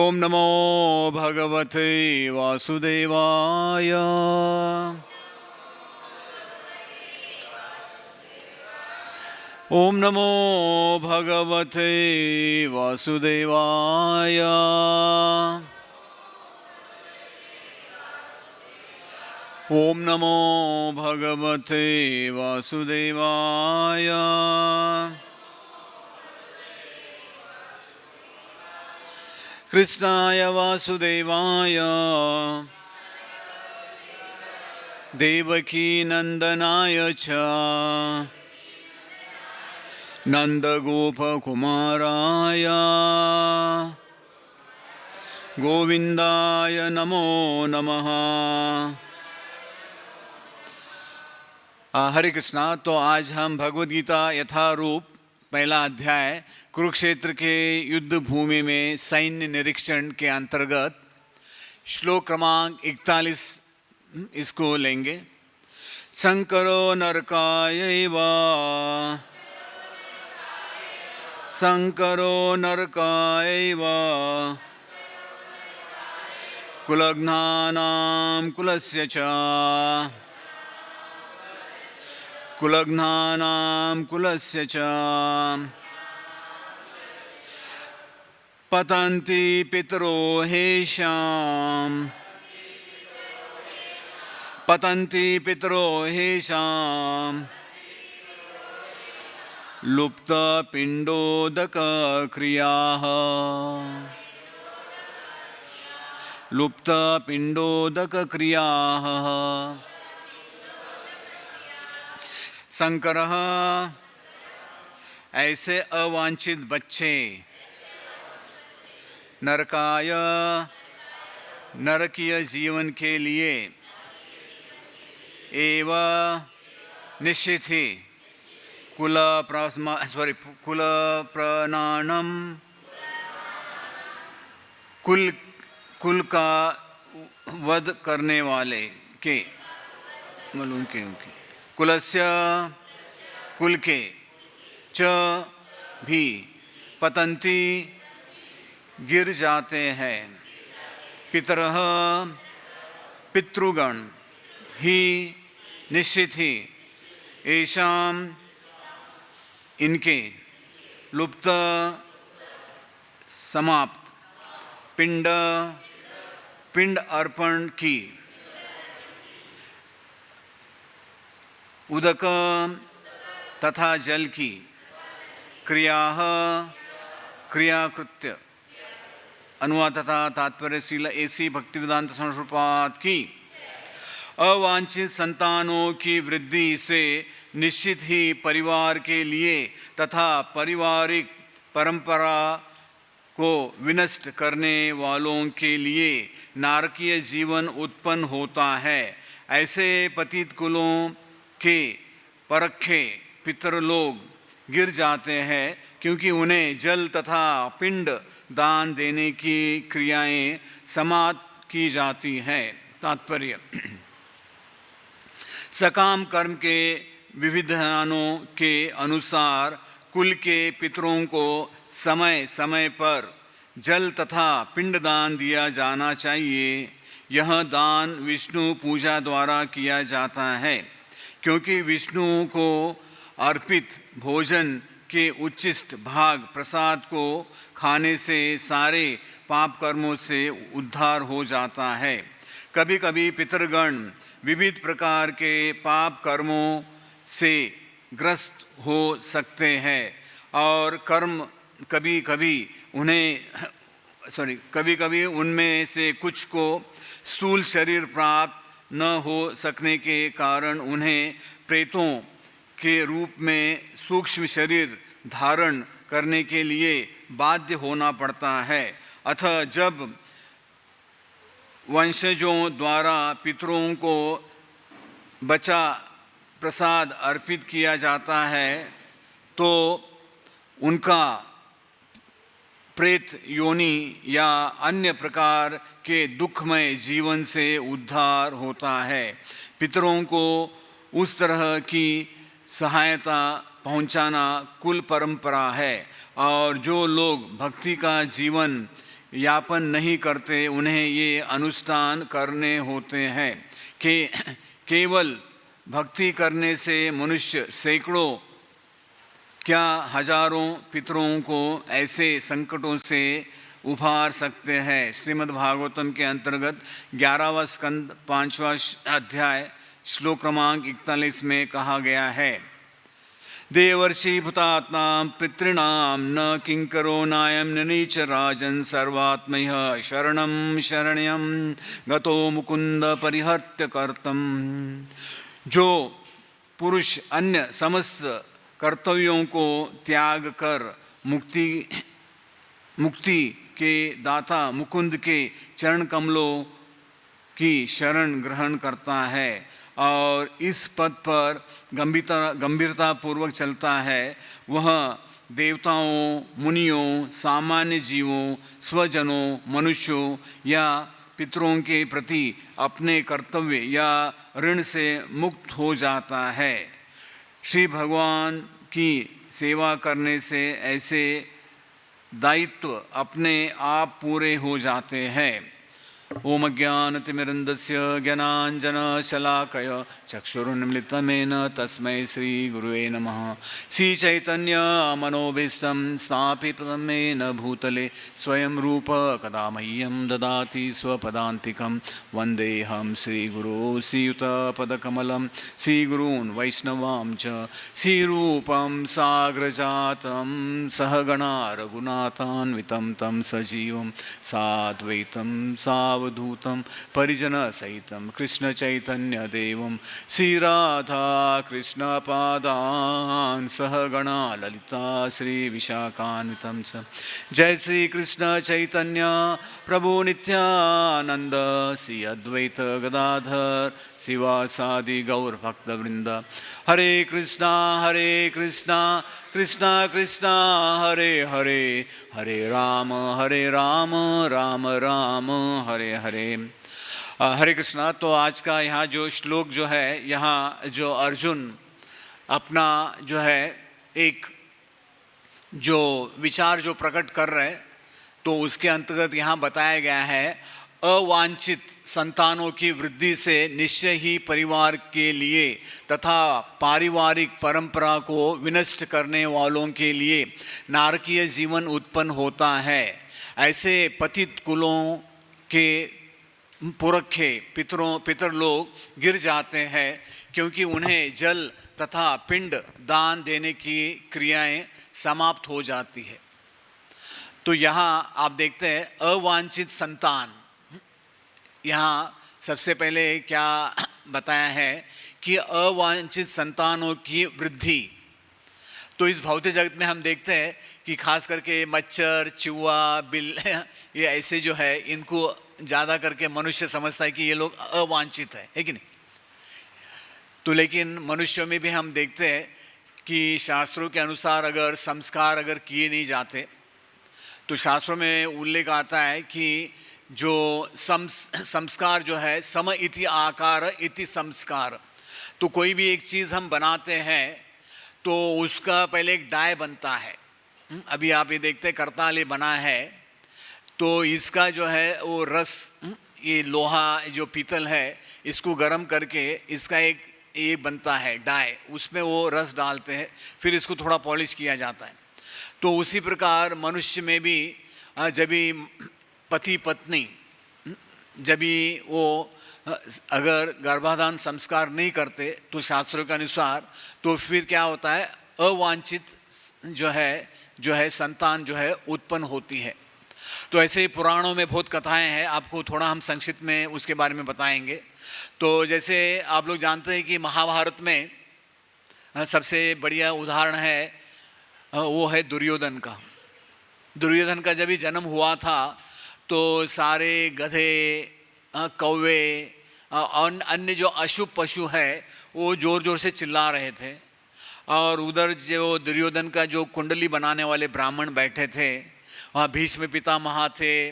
ओम नमो भगवते वासुदेवाय। ओम नमो भगवते वासुदेवाय। ओम नमो भगवते वासुदेवाय। कृष्णाय वासुदेवाय देवकी नंदनाय च नंदगोपकुमाराय गोविंदाय नमो नमः। हरे कृष्णा। तो आज हम भगवद गीता यथारूप पहला अध्याय कुरुक्षेत्र के युद्ध भूमि में सैन्य निरीक्षण के अंतर्गत श्लोक क्रमांक 41 इसको लेंगे। शंकरो नरकायैव शंकरो नरकायैव कुलघ्नानां कुलस्य च कुलघ्नानां कुलस्य च पतन्ति पितरो हेषाम् पतन्ति पितरो हेषाम् लुप्तपिण्डोदकक्रियाः लुप्तपिण्डोदकक्रियाः। शंकरः ऐसे अवांछित बच्चे नरकाय नरकीय जीवन के लिए एवं निश्चित ही कुल प्रणानम कुल का वध करने वाले के मालूम के उनके कुलस्य कुल के च भी पतंती गिर जाते हैं। पितरः पितृगण ही निश्चित ही ऐशाम इनके लुप्त समाप्त पिंड अर्पण की उदक तथा जल की क्रियाकृत्य अनुवाद तथा तात्पर्य शील ऐसी भक्तिवेदांत संस्कृत की अवांछित संतानों की वृद्धि से निश्चित ही परिवार के लिए तथा पारिवारिक परंपरा को विनष्ट करने वालों के लिए नारकीय जीवन उत्पन्न होता है। ऐसे पतित कुलों के परखे पितर लोग गिर जाते हैं क्योंकि उन्हें जल तथा पिंड दान देने की क्रियाएं समाप्त की जाती हैं। तात्पर्य सकाम कर्म के विविधानों के अनुसार कुल के पितरों को समय समय पर जल तथा पिंड दान दिया जाना चाहिए। यह दान विष्णु पूजा द्वारा किया जाता है क्योंकि विष्णु को अर्पित भोजन के उच्चिष्ट भाग प्रसाद को खाने से सारे पाप कर्मों से उद्धार हो जाता है। कभी कभी पितरगण विविध प्रकार के पाप कर्मों से ग्रस्त हो सकते हैं और कभी कभी उनमें से कुछ को स्थूल शरीर प्राप्त न हो सकने के कारण उन्हें प्रेतों के रूप में सूक्ष्म शरीर धारण करने के लिए बाध्य होना पड़ता है। अतः जब वंशजों द्वारा पितरों को बचा प्रसाद अर्पित किया जाता है तो उनका प्रेत योनि या अन्य प्रकार के दुखमय जीवन से उद्धार होता है। पितरों को उस तरह की सहायता पहुंचाना कुल परंपरा है और जो लोग भक्ति का जीवन यापन नहीं करते उन्हें ये अनुष्ठान करने होते हैं कि केवल भक्ति करने से मनुष्य सैकड़ों क्या हजारों पितरों को ऐसे संकटों से उभार सकते हैं। श्रीमद् भागवतम के अंतर्गत 11वां स्कंद 5वां अध्याय श्लोक क्रमांक 41 में कहा गया है, देवर्षि भूतात्मा पितॄणां न किंकरो नायं ननीच राजन् सर्वात्मैः शरणं शरण्यं गतो मुकुंद परिहर्त्य कर्तम। जो पुरुष अन्य समस्त कर्तव्यों को त्याग कर मुक्ति के दाता मुकुंद के चरण कमलों की शरण ग्रहण करता है और इस पद पर गंभीरता पूर्वक चलता है, वह देवताओं, मुनियों, सामान्य जीवों, स्वजनों, मनुष्यों या पितरों के प्रति अपने कर्तव्य या ऋण से मुक्त हो जाता है। श्री भगवान की सेवा करने से ऐसे दायित्व अपने आप पूरे हो जाते हैं। ओम अज्ञानतिमिरन्दस्य ज्ञानाञ्जनशलाकय चक्षुरुन्मिलितमेन तस्मै श्रीगुरुवे नमः। श्रीचैतन्य मनोभीष्टं स्थापितं येन भूतले स्वयं रूप कदा मह्यं ददाति स्वपदान्तिकं। वन्देऽहं श्रीगुरो श्रीयुतपदकमलं श्रीगुरून् वैष्णवां च श्रीरूपं साग्रजातं सहगणा रघुनाथान्वितं तं सजीवं साद्वैतं सावधूतं परिजनसहितं कृष्ण चैतन्य देवं श्रीराधा कृष्ण पादान् सहगणा ललिता श्री विशाखान्वितं च। जय श्री कृष्ण चैतन्य प्रभु नित्यानंद श्री अद्वैत गदाधर शिवासादि गौर भक्तवृंद। हरे कृष्णा कृष्णा कृष्णा हरे हरे, हरे राम राम राम हरे हरे। हरे कृष्णा। तो आज का यहाँ जो श्लोक जो है, यहाँ जो अर्जुन अपना जो है एक जो विचार जो प्रकट कर रहे, तो उसके अंतर्गत यहाँ बताया गया है, अवांछित संतानों की वृद्धि से निश्चय ही परिवार के लिए तथा पारिवारिक परंपरा को विनष्ट करने वालों के लिए नारकीय जीवन उत्पन्न होता है। ऐसे पतित कुलों के पुरखे पितर लोग गिर जाते हैं, क्योंकि उन्हें जल तथा पिंड दान देने की क्रियाएं समाप्त हो जाती है। तो यहाँ आप देखते हैं अवांछित संतान। यहाँ सबसे पहले क्या बताया है कि अवांछित संतानों की वृद्धि। तो इस भौतिक जगत में हम देखते हैं कि खास करके मच्छर, चूहा, बिल ये ऐसे जो है, इनको ज़्यादा करके मनुष्य समझता है कि ये लोग अवांछित है कि नहीं। तो लेकिन मनुष्यों में भी हम देखते हैं कि शास्त्रों के अनुसार अगर संस्कार अगर किए नहीं जाते, तो शास्त्रों में उल्लेख आता है कि जो संस्कार जो है, सम इति आकार इति संस्कार। तो कोई भी एक चीज़ हम बनाते हैं तो उसका पहले एक डाय बनता है। अभी आप ये देखते हैं करताल बना है, तो इसका जो है वो रस, ये लोहा जो पीतल है, इसको गर्म करके इसका एक ये बनता है डाय, उसमें वो रस डालते हैं, फिर इसको थोड़ा पॉलिश किया जाता है। तो उसी प्रकार मनुष्य में भी जब भी पति पत्नी जब भी वो अगर गर्भाधान संस्कार नहीं करते तो शास्त्रों के अनुसार, तो फिर क्या होता है, अवांछित जो है संतान जो है उत्पन्न होती है। तो ऐसे ही पुराणों में बहुत कथाएं हैं, आपको थोड़ा हम संक्षिप्त में उसके बारे में बताएंगे। तो जैसे आप लोग जानते हैं कि महाभारत में सबसे बढ़िया उदाहरण है वो है दुर्योधन का। दुर्योधन का जब भी जन्म हुआ था तो सारे गधे, कौवे और अन्य जो अशुभ पशु है वो ज़ोर ज़ोर से चिल्ला रहे थे, और उधर जो दुर्योधन का जो कुंडली बनाने वाले ब्राह्मण बैठे थे, वहाँ भीष्म पितामह थे,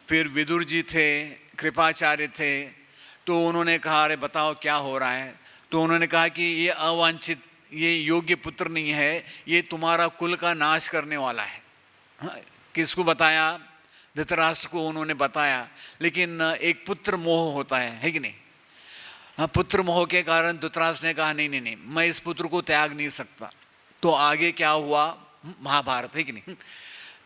फिर विदुर जी थे, कृपाचार्य थे। तो उन्होंने कहा, अरे बताओ क्या हो रहा है। तो उन्होंने कहा कि ये अवांछित, ये योग्य पुत्र नहीं है, ये तुम्हारा कुल का नाश करने वाला है। किसको बताया? धृतराष्ट्र को उन्होंने बताया, लेकिन एक पुत्र मोह होता है कि नहीं? हाँ, पुत्र मोह के कारण धृतराष्ट्र ने कहा नहीं नहीं नहीं, मैं इस पुत्र को त्याग नहीं सकता। तो आगे क्या हुआ? महाभारत, है कि नहीं?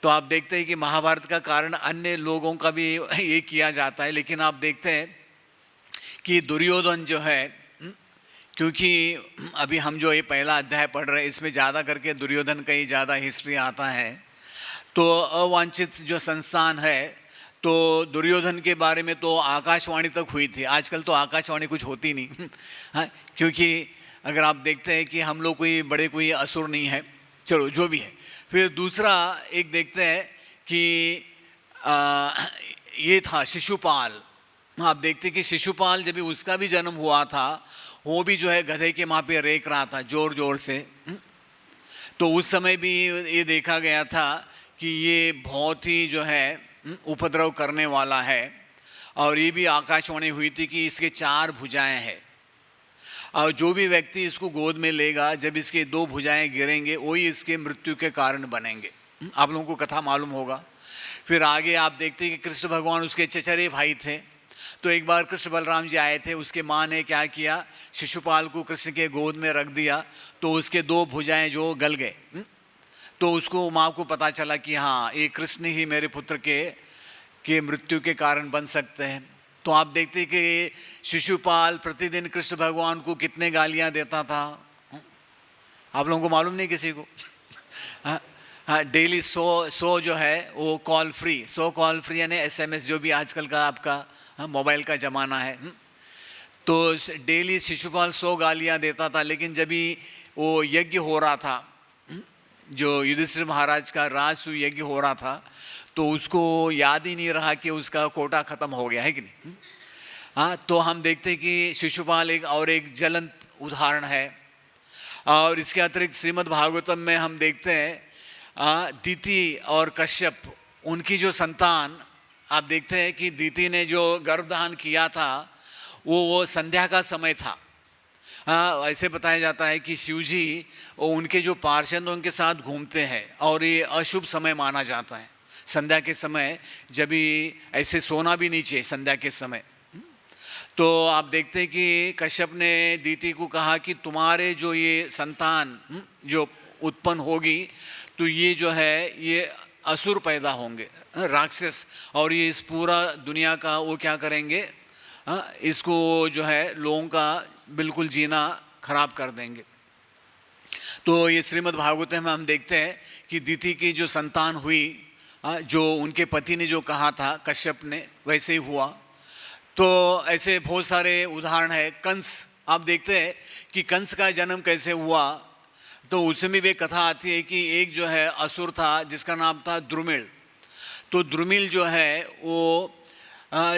तो आप देखते हैं कि महाभारत का कारण अन्य लोगों का भी ये किया जाता है, लेकिन आप देखते हैं कि दुर्योधन जो है, क्योंकि अभी हम जो ये पहला अध्याय पढ़ रहे हैं इसमें ज़्यादा करके दुर्योधन का ही ज़्यादा हिस्ट्री आता है। तो अवांछित जो संस्थान है, तो दुर्योधन के बारे में तो आकाशवाणी तक हुई थी। आजकल तो आकाशवाणी कुछ होती नहीं हाँ, क्योंकि अगर आप देखते हैं कि हम लोग कोई असुर नहीं है, चलो जो भी है। फिर दूसरा एक देखते हैं कि ये था शिशुपाल। आप देखते हैं कि शिशुपाल जब भी उसका भी जन्म हुआ था, वो भी जो है गधे के माँ पे रेक रहा था जोर जोर से। तो उस समय भी ये देखा गया था कि ये बहुत ही जो है उपद्रव करने वाला है, और ये भी आकाशवाणी हुई थी कि इसके 4 भुजाएं हैं, और जो भी व्यक्ति इसको गोद में लेगा, जब इसके 2 भुजाएं गिरेंगे वही इसके मृत्यु के कारण बनेंगे। आप लोगों को कथा मालूम होगा। फिर आगे आप देखते हैं कि कृष्ण भगवान उसके चचेरे भाई थे। तो एक बार कृष्ण बलराम जी आए थे, उसके माँ ने क्या किया, शिशुपाल को कृष्ण के गोद में रख दिया, तो उसके 2 भुजाएं जो गल गए। तो उसको माँ को पता चला कि हाँ, ये कृष्ण ही मेरे पुत्र के मृत्यु के कारण बन सकते हैं। तो आप देखते हैं कि शिशुपाल प्रतिदिन कृष्ण भगवान को कितने गालियाँ देता था, आप लोगों को मालूम नहीं किसी को? हाँ, डेली 100 जो है वो कॉल फ्री, 100 कॉल फ्री यानी SMS, जो भी आजकल का आपका मोबाइल का ज़माना है। तो डेली शिशुपाल 100 गालियाँ देता था। लेकिन जब भी वो यज्ञ हो रहा था, जो युधिष्ठिर महाराज का राजसूय यज्ञ हो रहा था, तो उसको याद ही नहीं रहा कि उसका कोटा ख़त्म हो गया, है कि नहीं? हाँ, तो हम देखते हैं कि शिशुपाल एक ज्वलंत उदाहरण है। और इसके अतिरिक्त श्रीमद् भागवतम में हम देखते हैं दीति और कश्यप, उनकी जो संतान, आप देखते हैं कि दीति ने जो गर्भधान किया था वो संध्या का समय था। हाँ, ऐसे बताया जाता है कि शिवजी उनके जो पार्षद उनके साथ घूमते हैं, और ये अशुभ समय माना जाता है संध्या के समय, जब भी ऐसे सोना भी नहीं चाहिए संध्या के समय। तो आप देखते हैं कि कश्यप ने दीति को कहा कि तुम्हारे जो ये संतान जो उत्पन्न होगी, तो ये जो है ये असुर पैदा होंगे, राक्षस, और ये इस पूरा दुनिया का वो क्या करेंगे, इसको जो है लोगों का बिल्कुल जीना खराब कर देंगे। तो ये श्रीमद् भागवत में हम देखते हैं कि दीति की जो संतान हुई, जो उनके पति ने जो कहा था कश्यप ने, वैसे ही हुआ। तो ऐसे बहुत सारे उदाहरण है। कंस, आप देखते हैं कि कंस का जन्म कैसे हुआ, तो उसमें भी एक कथा आती है कि एक जो है असुर था जिसका नाम था द्रुमिल। तो द्रुमिल जो है वो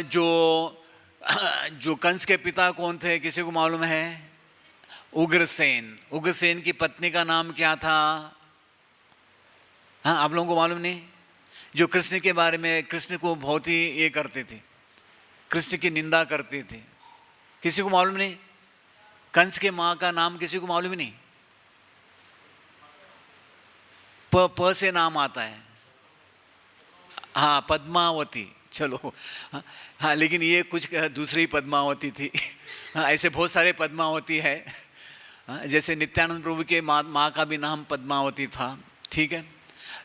जो कंस के पिता कौन थे, किसी को मालूम है? उग्रसेन। उग्रसेन की पत्नी का नाम क्या था? हाँ, आप लोगों को मालूम नहीं? जो कृष्ण के बारे में, कृष्ण को बहुत ही ये करते थे, कृष्ण की निंदा करते थे, किसी को मालूम नहीं? कंस के माँ का नाम किसी को मालूम ही नहीं? प से नाम आता है। हाँ, पद्मावती। चलो हाँ, लेकिन ये कुछ दूसरी पद्मावती थी। हाँ, ऐसे बहुत सारे पद्मावती है। हाँ, जैसे नित्यानंद प्रभु के माँ का भी नाम पद्मावती था, ठीक है।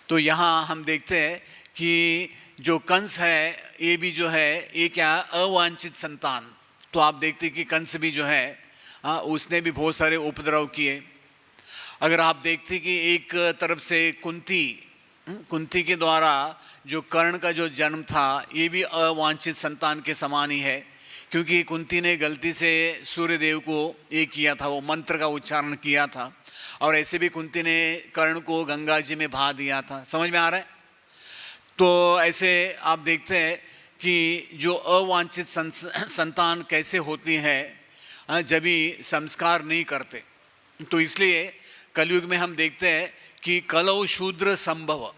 तो यहाँ हम देखते हैं कि जो कंस है, ये भी जो है ये क्या, अवांछित संतान। तो आप देखते हैं कि कंस भी जो है उसने भी बहुत सारे उपद्रव किए। अगर आप देखते कि एक तरफ से कुंती के द्वारा जो कर्ण का जो जन्म था, ये भी अवांछित संतान के समान ही है, क्योंकि कुंती ने गलती से सूर्यदेव को ये किया था, वो मंत्र का उच्चारण किया था, और ऐसे भी कुंती ने कर्ण को गंगा जी में बहा दिया था। समझ में आ रहा है? तो ऐसे आप देखते हैं कि जो अवांछित संतान कैसे होती है जब भी संस्कार नहीं करते। तो इसलिए कलयुग में हम देखते हैं कि कलौ शूद्र संभव,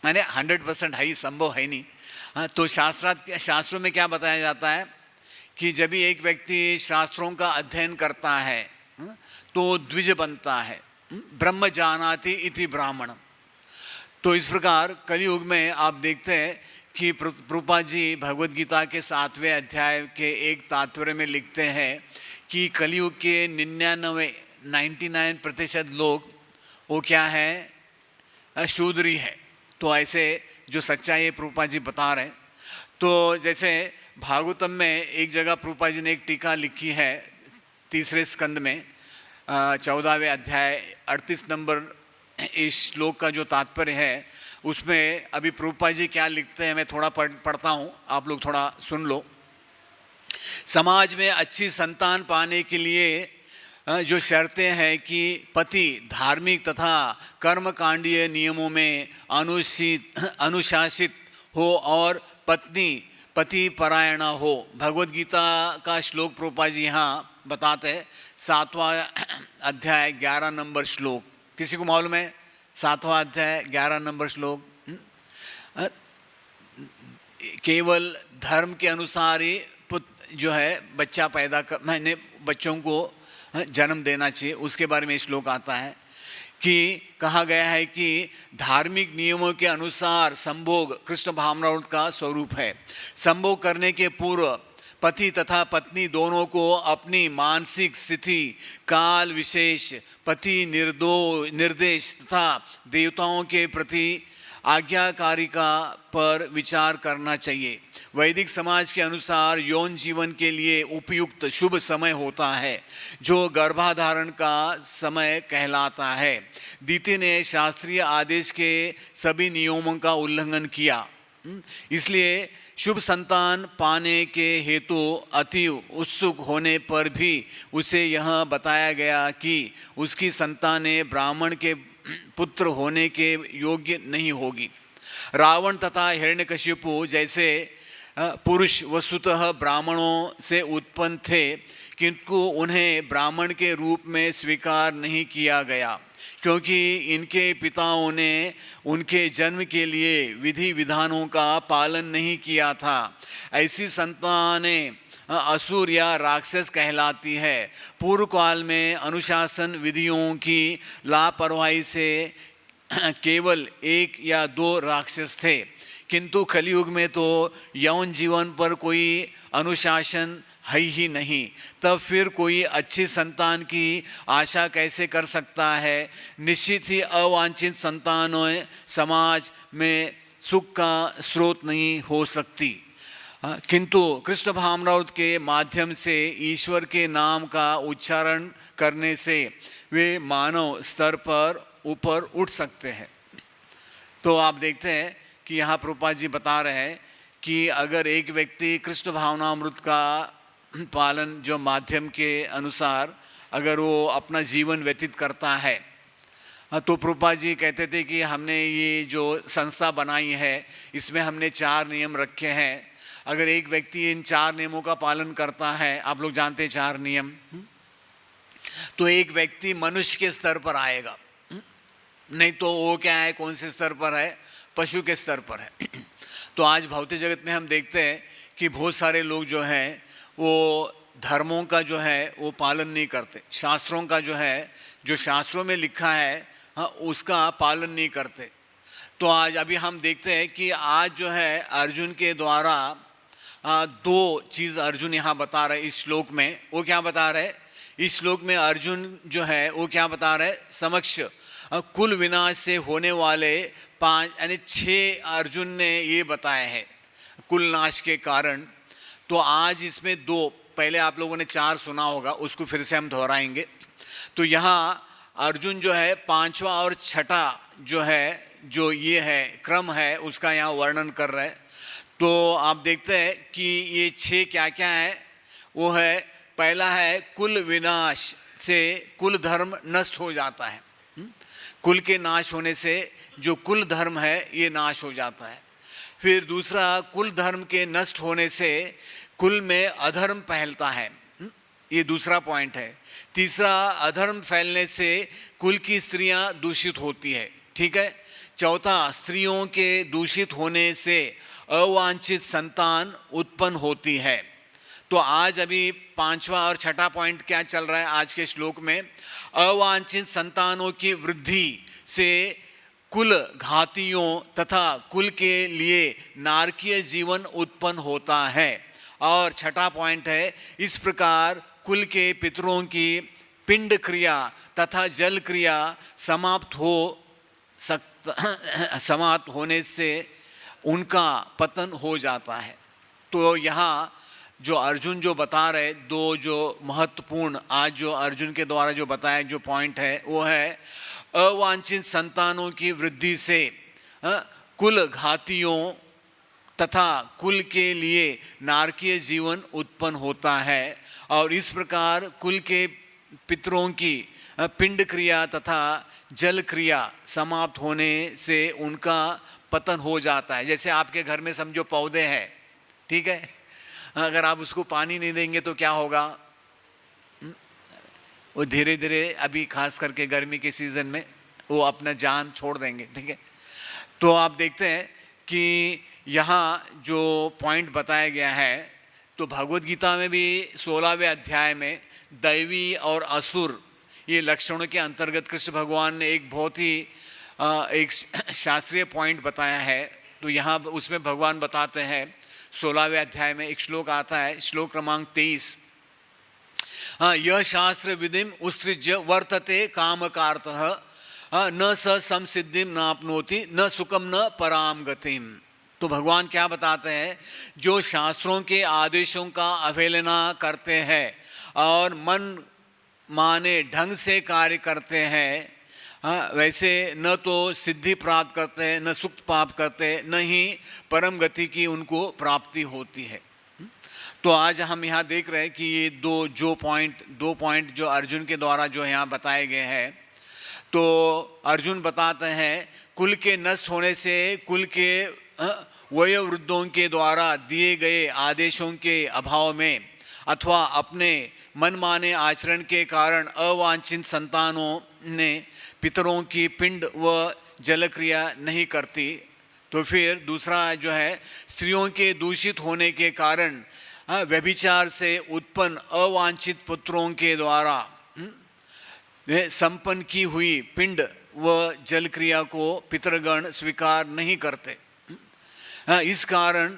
यानी 100% है ही, संभव है नहीं। तो शास्त्रों में क्या बताया जाता है कि जब भी एक व्यक्ति शास्त्रों का अध्ययन करता है तो द्विज बनता है, ब्रह्म जानाति इति ब्राह्मण। तो इस प्रकार कलयुग में आप देखते हैं कि प्रभुपाद जी भगवद गीता के 7वें अध्याय के एक तात्पर्य में लिखते हैं कि कलयुग के 99% लोग वो क्या है, शूद्री है। तो ऐसे जो सच्चाई है प्रभुपाद जी बता रहे हैं। तो जैसे भागवतम में एक जगह प्रभुपाद जी ने एक टीका लिखी है 3 स्कंद में 14वें अध्याय 38 नंबर इस श्लोक का जो तात्पर्य है उसमें अभी प्रभुपाद जी क्या लिखते हैं मैं थोड़ा पढ़ता हूँ, आप लोग थोड़ा सुन लो। समाज में अच्छी संतान पाने के लिए जो शर्तें हैं कि पति धार्मिक तथा कर्मकांडीय नियमों में अनुशासित हो और पत्नी पति परायणा हो। भगवद गीता का श्लोक प्रभुपाद जी यहाँ बताते हैं 7वां अध्याय 11 नंबर श्लोक। किसी को मालूम है 7वां अध्याय 11 नंबर श्लोक? केवल धर्म के अनुसार ही जो है बच्चा पैदा कर मैंने बच्चों को जन्म देना चाहिए, उसके बारे में श्लोक आता है कि कहा गया है कि धार्मिक नियमों के अनुसार संभोग कृष्ण भावनामृत का स्वरूप है। संभोग करने के पूर्व पति तथा पत्नी दोनों को अपनी मानसिक स्थिति, काल विशेष, पति निर्देश तथा देवताओं के प्रति आज्ञाकारिता पर विचार करना चाहिए। वैदिक समाज के अनुसार यौन जीवन के लिए उपयुक्त शुभ समय होता है जो गर्भाधारण का समय कहलाता है। दीति ने शास्त्रीय आदेश के सभी नियमों का उल्लंघन किया, इसलिए शुभ संतान पाने के हेतु अति उत्सुक होने पर भी उसे यह बताया गया कि उसकी संतानें ब्राह्मण के पुत्र होने के योग्य नहीं होगी। रावण तथा हिरण्यकशिपु जैसे पुरुष वस्तुतः ब्राह्मणों से उत्पन्न थे, किंतु उन्हें ब्राह्मण के रूप में स्वीकार नहीं किया गया क्योंकि इनके पिताओं ने उनके जन्म के लिए विधि विधानों का पालन नहीं किया था। ऐसी संतानें असुर या राक्षस कहलाती है। पूर्व काल में अनुशासन विधियों की लापरवाही से केवल 1 या 2 राक्षस थे, किंतु कलयुग में तो यौन जीवन पर कोई अनुशासन है ही नहीं। तब फिर कोई अच्छी संतान की आशा कैसे कर सकता है? निश्चित ही अवांछित संतानें समाज में सुख का स्रोत नहीं हो सकती, किंतु कृष्ण भावनामृत के माध्यम से ईश्वर के नाम का उच्चारण करने से वे मानव स्तर पर ऊपर उठ सकते हैं। तो आप देखते हैं कि यहाँ प्रभुपाद जी बता रहे हैं कि अगर एक व्यक्ति कृष्ण भावनामृत का पालन जो माध्यम के अनुसार अगर वो अपना जीवन व्यतीत करता है, तो प्रभुपाद जी कहते थे कि हमने ये जो संस्था बनाई है इसमें हमने 4 नियम रखे हैं। अगर एक व्यक्ति इन 4 नियमों का पालन करता है, आप लोग जानते हैं 4 नियम, तो एक व्यक्ति मनुष्य के स्तर पर आएगा। नहीं तो वो क्या है, कौन से स्तर पर है? पशु के स्तर पर है। तो आज भौतिक जगत में हम देखते हैं कि बहुत सारे लोग जो हैं वो धर्मों का जो है वो पालन नहीं करते, शास्त्रों का जो है जो शास्त्रों में लिखा है उसका पालन नहीं करते। तो आज अभी हम देखते हैं कि आज जो है अर्जुन के द्वारा 2 चीज़ अर्जुन यहाँ बता रहे इस श्लोक में। वो क्या बता रहे? इस श्लोक में अर्जुन जो है वो क्या बता रहे? समक्ष कुल विनाश से होने वाले 5 यानी 6 अर्जुन ने ये बताए हैं कुल नाश के कारण। तो आज इसमें 2, पहले आप लोगों ने 4 सुना होगा, उसको फिर से हम दोहराएंगे। तो यहाँ अर्जुन जो है 5वां और 6ठा जो है जो ये है क्रम है उसका यहाँ वर्णन कर रहे हैं। तो आप देखते हैं कि ये 6 क्या क्या है। वो है, पहला है कुल विनाश से कुल धर्म नष्ट हो जाता है। कुल के नाश होने से जो कुल धर्म है ये नाश हो जाता है। फिर दूसरा, कुल धर्म के नष्ट होने से कुल में अधर्म फैलता है, ये दूसरा पॉइंट है। तीसरा, अधर्म फैलने से कुल की स्त्रियां दूषित होती है, ठीक है। चौथा, स्त्रियों के दूषित होने से अवांछित संतान उत्पन्न होती है। तो आज अभी 5वां और 6ठा पॉइंट क्या चल रहा है आज के श्लोक में? अवांछित संतानों की वृद्धि से कुल घातियों तथा कुल के लिए नारकीय जीवन उत्पन्न होता है। और छठा पॉइंट है, इस प्रकार कुल के पितरों की पिंड क्रिया तथा जल क्रिया समाप्त होने से उनका पतन हो जाता है। तो यहाँ जो अर्जुन जो बता रहे, दो जो महत्वपूर्ण आज जो अर्जुन के द्वारा जो बताया जो पॉइंट है वो है अवांछित संतानों की वृद्धि से कुल घातियों तथा कुल के लिए नारकीय जीवन उत्पन्न होता है। और इस प्रकार कुल के पितरों की पिंड क्रिया तथा जल क्रिया समाप्त होने से उनका पतन हो जाता है। जैसे आपके घर में समझो पौधे हैं, ठीक है, अगर आप उसको पानी नहीं देंगे तो क्या होगा, वो धीरे धीरे अभी खास करके गर्मी के सीज़न में वो अपना जान छोड़ देंगे, ठीक है। तो आप देखते हैं कि यहाँ जो पॉइंट बताया गया है, तो भगवद गीता में भी 16वें अध्याय में दैवी और असुर ये लक्षणों के अंतर्गत कृष्ण भगवान ने एक बहुत ही एक शास्त्रीय पॉइंट बताया है। तो यहाँ उसमें भगवान बताते हैं 16वें अध्याय में एक श्लोक आता है, श्लोक क्रमांक 23, यह शास्त्र विधिम उत्सृज्य वर्तते कामकार्तः न स संसिद्धिम नाप्नोति न सुखम न पराम गतिम। तो भगवान क्या बताते हैं, जो शास्त्रों के आदेशों का अवहेलना करते हैं और मन माने ढंग से कार्य करते हैं, वैसे न तो सिद्धि प्राप्त करते हैं, न सुख प्राप्त करते हैं, न ही परम गति की उनको प्राप्ति होती है। तो आज हम यहाँ देख रहे हैं कि ये दो पॉइंट जो अर्जुन के द्वारा जो यहाँ बताए गए हैं। तो अर्जुन बताते हैं कुल के नष्ट होने से कुल के वयोवृद्धों के द्वारा दिए गए आदेशों के अभाव में अथवा अपने मनमाने आचरण के कारण अवांछित संतानों ने पितरों की पिंड व जलक्रिया नहीं करती। तो फिर दूसरा जो है, स्त्रियों के दूषित होने के कारण व्यभिचार से उत्पन्न अवांछित पुत्रों के द्वारा संपन्न की हुई पिंड व जल क्रिया को पितरगण स्वीकार नहीं करते। इस कारण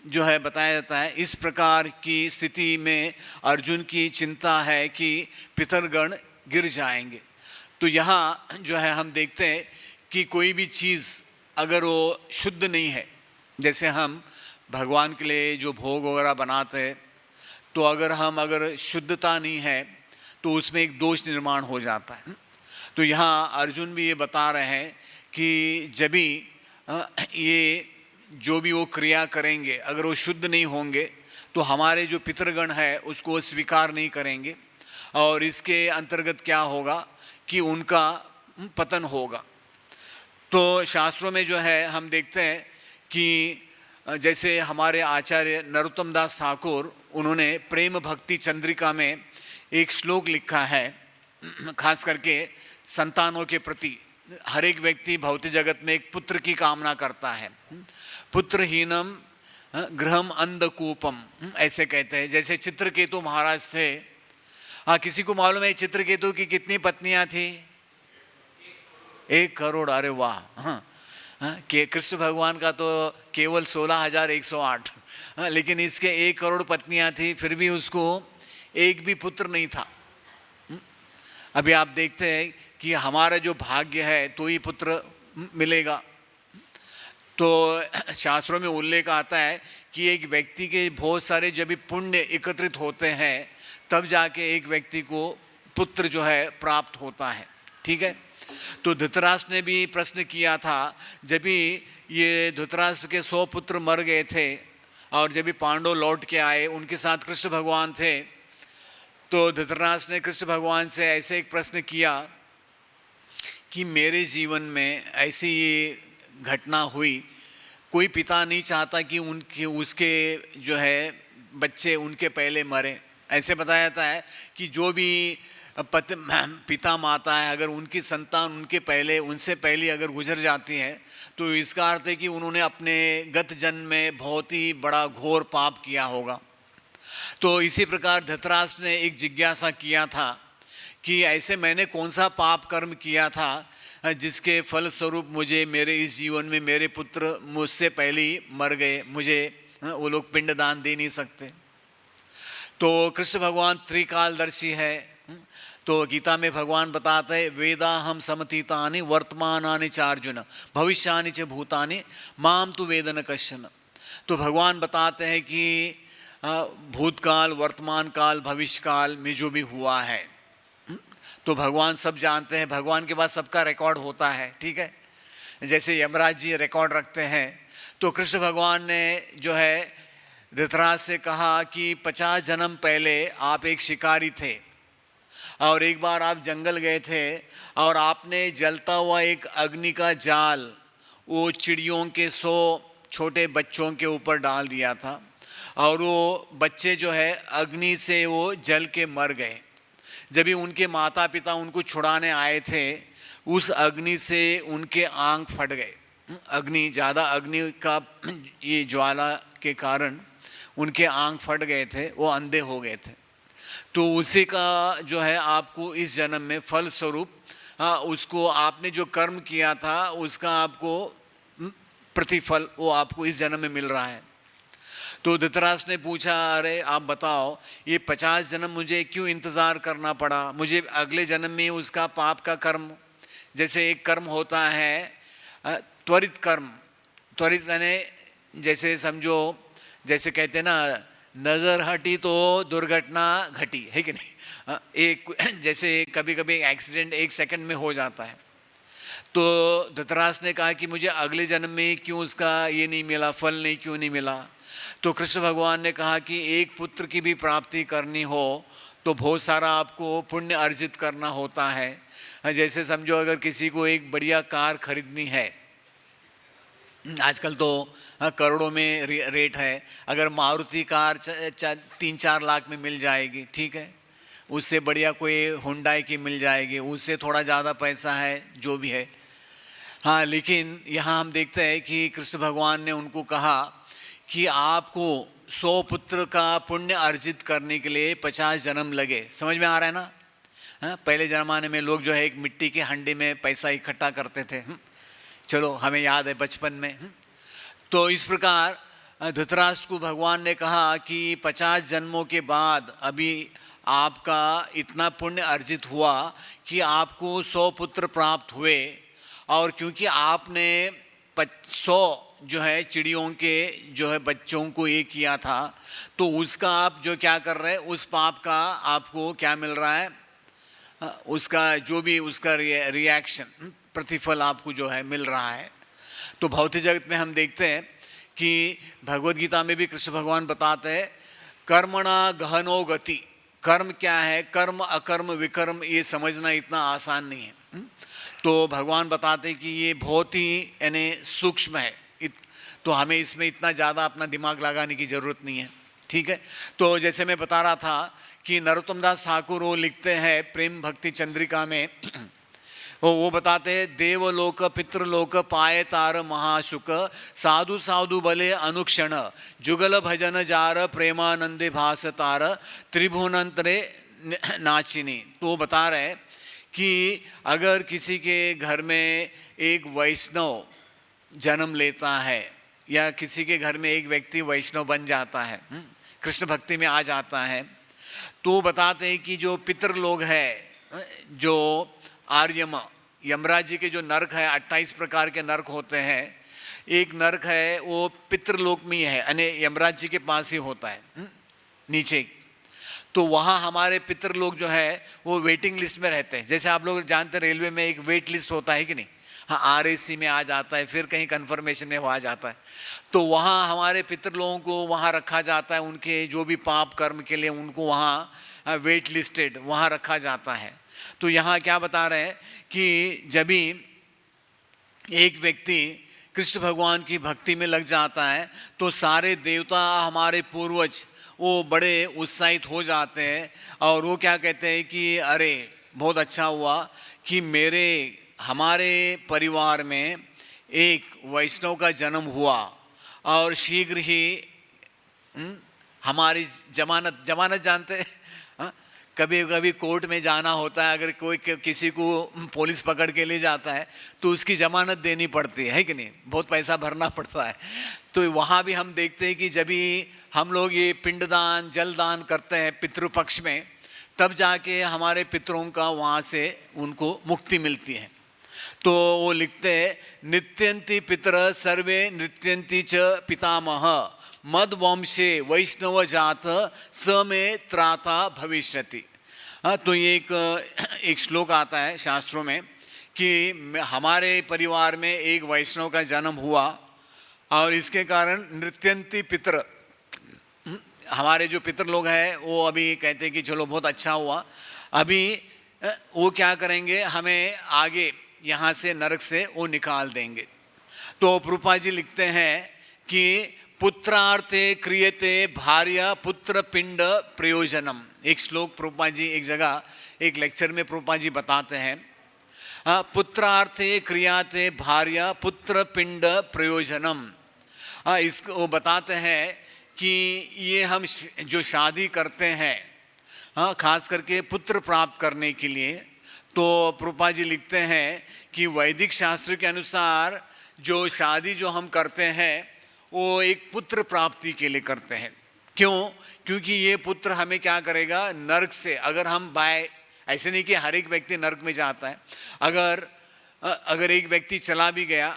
जो है बताया जाता है, इस प्रकार की स्थिति में अर्जुन की चिंता है कि पितरगण गिर जाएंगे। तो यहाँ जो है हम देखते हैं कि कोई भी चीज़ अगर वो शुद्ध नहीं है, जैसे हम भगवान के लिए जो भोग वगैरह बनाते हैं, तो अगर शुद्धता नहीं है तो उसमें एक दोष निर्माण हो जाता है। तो यहाँ अर्जुन भी ये बता रहे हैं कि जब भी ये जो भी वो क्रिया करेंगे अगर वो शुद्ध नहीं होंगे तो हमारे जो पितरगण है उसको स्वीकार नहीं करेंगे, और इसके अंतर्गत क्या होगा कि उनका पतन होगा। तो शास्त्रों में जो है हम देखते हैं कि जैसे हमारे आचार्य नरोत्तम दास ठाकुर, उन्होंने प्रेम भक्ति चंद्रिका में एक श्लोक लिखा है, खास करके संतानों के प्रति। हर एक व्यक्ति भौतिक जगत में एक पुत्र की कामना करता है। पुत्रहीनम गृहम अंधकूपम ऐसे कहते हैं। जैसे चित्रकेतु महाराज थे, हाँ, किसी को मालूम है चित्रकेतु की कितनी पत्नियां थी? 1 करोड़। अरे वाह। हाँ, कि कृष्ण भगवान का तो केवल 16,108, लेकिन इसके 1 करोड़ पत्नियां थी, फिर भी उसको एक भी पुत्र नहीं था। अभी आप देखते हैं कि हमारा जो भाग्य है तो ही पुत्र मिलेगा। तो शास्त्रों में उल्लेख आता है कि एक व्यक्ति के बहुत सारे जब भी पुण्य एकत्रित होते हैं तब जाके एक व्यक्ति को पुत्र जो है प्राप्त होता है, ठीक है। तो धृतराष्ट्र ने भी प्रश्न किया था, जब भी ये धृतराष्ट्र के 100 पुत्र मर गए थे और जब भी पांडव लौट के आए, उनके साथ कृष्ण भगवान थे, तो धृतराष्ट्र ने कृष्ण भगवान से ऐसे एक प्रश्न किया कि मेरे जीवन में ऐसी ये घटना हुई, कोई पिता नहीं चाहता कि उसके जो है बच्चे उनके पहले मरे। ऐसे बताया जाता है कि जो भी पिता माता है, अगर उनकी संतान उनसे पहले अगर गुजर जाती है तो इसका अर्थ है कि उन्होंने अपने गत जन्म में बहुत ही बड़ा घोर पाप किया होगा। तो इसी प्रकार धृतराष्ट्र ने एक जिज्ञासा किया था कि ऐसे मैंने कौन सा पाप कर्म किया था जिसके फल स्वरूप मुझे मेरे इस जीवन में मेरे पुत्र मुझसे पहले ही मर गए, मुझे वो लोग पिंडदान दे नहीं सकते। तो कृष्ण भगवान त्रिकालदर्शी है। तो गीता में भगवान बताते हैं वेदा हम समतीतानि वर्तमानानि च अर्जुन भविष्यानि च भूतानि माम तु वेद न कश्चन। तो भगवान बताते हैं कि भूतकाल, वर्तमान काल, भविष्य काल में जो भी हुआ है तो भगवान सब जानते हैं। भगवान के पास सबका रिकॉर्ड होता है, ठीक है। जैसे यमराज जी रिकॉर्ड रखते हैं, तो कृष्ण भगवान ने जो है धृतराज से कहा कि 50 जन्म पहले आप एक शिकारी थे और एक बार आप जंगल गए थे और आपने जलता हुआ एक अग्नि का जाल वो चिड़ियों के 100 छोटे बच्चों के ऊपर डाल दिया था और वो बच्चे जो है अग्नि से वो जल के मर गए। जब भी उनके माता पिता उनको छुड़ाने आए थे उस अग्नि से उनके आँख फट गए। अग्नि ज़्यादा अग्नि का ये ज्वाला के कारण उनके आँख फट गए थे, वो अंधे हो गए थे। तो उसी का जो है आपको इस जन्म में फल स्वरूप उसको आपने जो कर्म किया था उसका आपको प्रतिफल वो आपको इस जन्म में मिल रहा है। तो धृतराष्ट्र ने पूछा अरे आप बताओ ये 50 जन्म मुझे क्यों इंतज़ार करना पड़ा, मुझे अगले जन्म में उसका पाप का कर्म, जैसे एक कर्म होता है त्वरित कर्म, त्वरित यानी जैसे समझो जैसे कहते हैं ना नज़र हटी तो दुर्घटना घटी, है कि नहीं। एक जैसे कभी कभी एक्सीडेंट 1 सेकंड में हो जाता है। तो धृतराष्ट्र ने कहा कि मुझे अगले जन्म में क्यों उसका ये नहीं मिला, फल नहीं क्यों नहीं मिला। तो कृष्ण भगवान ने कहा कि एक पुत्र की भी प्राप्ति करनी हो तो बहुत सारा आपको पुण्य अर्जित करना होता है। जैसे समझो अगर किसी को एक बढ़िया कार खरीदनी है, आजकल तो करोड़ों में रेट है, अगर मारुति कार 3-4 लाख में मिल जाएगी, ठीक है। उससे बढ़िया कोई हुंडई की मिल जाएगी, उससे थोड़ा ज़्यादा पैसा है जो भी है। हाँ, लेकिन यहाँ हम देखते हैं कि कृष्ण भगवान ने उनको कहा कि आपको 100 पुत्र का पुण्य अर्जित करने के लिए 50 जन्म लगे। समझ में आ रहा है ना। हाँ, पहले ज़माने में लोग जो है एक मिट्टी के हंडी में पैसा इकट्ठा करते थे। चलो हमें याद है बचपन में। तो इस प्रकार धृतराष्ट्र को भगवान ने कहा कि 50 जन्मों के बाद अभी आपका इतना पुण्य अर्जित हुआ कि आपको 100 पुत्र प्राप्त हुए और क्योंकि आपने 100 जो है चिड़ियों के जो है बच्चों को ये किया था तो उसका आप जो क्या कर रहे हैं उस पाप का आपको क्या मिल रहा है, उसका जो भी उसका रिएक्शन प्रतिफल आपको जो है मिल रहा है। तो भौतिक जगत में हम देखते हैं कि भगवद गीता में भी कृष्ण भगवान बताते हैं कर्मणा गहनो गति। कर्म क्या है, कर्म अकर्म विकर्म ये समझना इतना आसान नहीं है। तो भगवान बताते हैं कि ये बहुत ही यानी सूक्ष्म है, तो हमें इसमें इतना ज़्यादा अपना दिमाग लगाने की ज़रूरत नहीं है, ठीक है। तो जैसे मैं बता रहा था कि नरोत्तम दास ठाकुर वो लिखते हैं प्रेम भक्ति चंद्रिका में वो बताते हैं देवलोक पितृलोक पाए तार महाशुक साधु साधु बले अनुक्षण जुगल भजन जार प्रेमानंदे भास तार त्रिभुवनंतरे नाचिनी। तो वो बता रहे कि अगर किसी के घर में एक वैष्णव जन्म लेता है या किसी के घर में एक व्यक्ति वैष्णव बन जाता है, कृष्ण भक्ति में आ जाता है, तो बताते हैं कि जो पितृ लोग हैं, जो आर्यम यमराज जी के जो नरक है 28 प्रकार के नरक होते हैं, एक नरक है वो पितृलोक में ही है, यानी यमराज जी के पास ही होता है नीचे। तो वहाँ हमारे पितृ लोग जो है वो वेटिंग लिस्ट में रहते हैं। जैसे आप लोग जानते हैं रेलवे में एक वेट लिस्ट होता है कि नहीं, हाँ RAC में आ जाता है, फिर कहीं कन्फर्मेशन में वो आ जाता है। तो वहाँ हमारे पितृ लोगों को वहाँ रखा जाता है, उनके जो भी पाप कर्म के लिए उनको वहाँ वेट लिस्टेड वहाँ रखा जाता है। तो यहाँ क्या बता रहे हैं कि जब भी एक व्यक्ति कृष्ण भगवान की भक्ति में लग जाता है तो सारे देवता हमारे पूर्वज वो बड़े उत्साहित हो जाते हैं और वो क्या कहते हैं कि अरे बहुत अच्छा हुआ कि हमारे परिवार में एक वैष्णव का जन्म हुआ और शीघ्र ही हमारी जमानत जानते हैं, कभी कभी कोर्ट में जाना होता है, अगर कोई किसी को पुलिस पकड़ के ले जाता है तो उसकी जमानत देनी पड़ती है कि नहीं, बहुत पैसा भरना पड़ता है। तो वहाँ भी हम देखते हैं कि जब भी हम लोग ये पिंडदान जलदान करते हैं पितृपक्ष में, तब जाके हमारे पितरों का वहाँ से उनको मुक्ति मिलती है। तो वो लिखते हैं, नित्यंती पितर सर्वे नृत्यंती च पितामह मद वंशे वैष्णव जात स में त्राता भविष्यति। तो ये एक श्लोक आता है शास्त्रों में कि हमारे परिवार में एक वैष्णव का जन्म हुआ और इसके कारण नृत्यंती पितर, हमारे जो पितर लोग हैं वो अभी कहते हैं कि चलो बहुत अच्छा हुआ, अभी वो क्या करेंगे, हमें आगे यहाँ से नरक से वो निकाल देंगे। तो प्रभुपाद जी लिखते हैं कि पुत्रार्थे क्रियते भार्या पुत्र पिंड प्रयोजनम। एक श्लोक प्रभुपाद जी एक जगह एक लेक्चर में प्रभुपाद जी बताते हैं, पुत्रार्थे क्रियाते भार्या पुत्र पिंड प्रयोजनम। इसको वो बताते हैं कि ये हम जो शादी करते हैं खास करके पुत्र प्राप्त करने के लिए, तो प्रभुपाद जी लिखते हैं कि वैदिक शास्त्र के अनुसार जो शादी जो हम करते हैं वो एक पुत्र प्राप्ति के लिए करते हैं। क्यों? क्योंकि ये पुत्र हमें क्या करेगा, नरक से, अगर हम बाय, ऐसे नहीं कि हर एक व्यक्ति नरक में जाता है, अगर एक व्यक्ति चला भी गया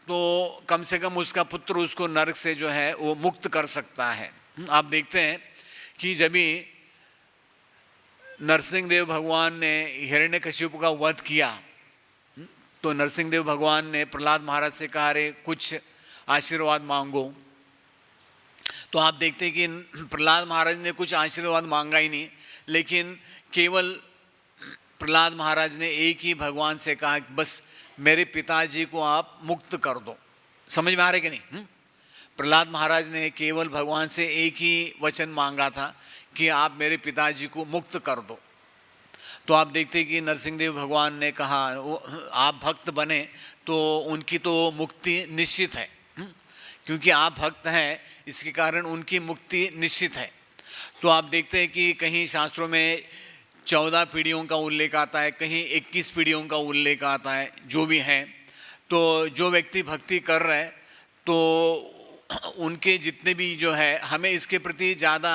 तो कम से कम उसका पुत्र उसको नरक से जो है वो मुक्त कर सकता है। आप देखते हैं कि जब भी नरसिंहदेव भगवान ने हिरण्यकशिपु का वध किया तो नरसिंहदेव भगवान ने प्रहलाद महाराज से कहा, अरे कुछ आशीर्वाद मांगो। तो आप देखते हैं कि प्रहलाद महाराज ने कुछ आशीर्वाद मांगा ही नहीं, लेकिन केवल प्रहलाद महाराज ने एक ही भगवान से कहा, बस मेरे पिताजी को आप मुक्त कर दो। समझ में आ रहे कि नहीं? प्रहलाद महाराज ने केवल भगवान से एक ही वचन मांगा था कि आप मेरे पिताजी को मुक्त कर दो। तो आप देखते हैं कि नरसिंहदेव भगवान ने कहा, आप भक्त बने तो उनकी तो मुक्ति निश्चित है, क्योंकि आप भक्त हैं इसके कारण उनकी मुक्ति निश्चित है। तो आप देखते हैं कि कहीं शास्त्रों में 14 पीढ़ियों का उल्लेख आता है, कहीं 21 पीढ़ियों का उल्लेख आता है, जो भी है। तो जो व्यक्ति भक्ति कर रहे हैं तो उनके जितने भी जो है, हमें इसके प्रति ज़्यादा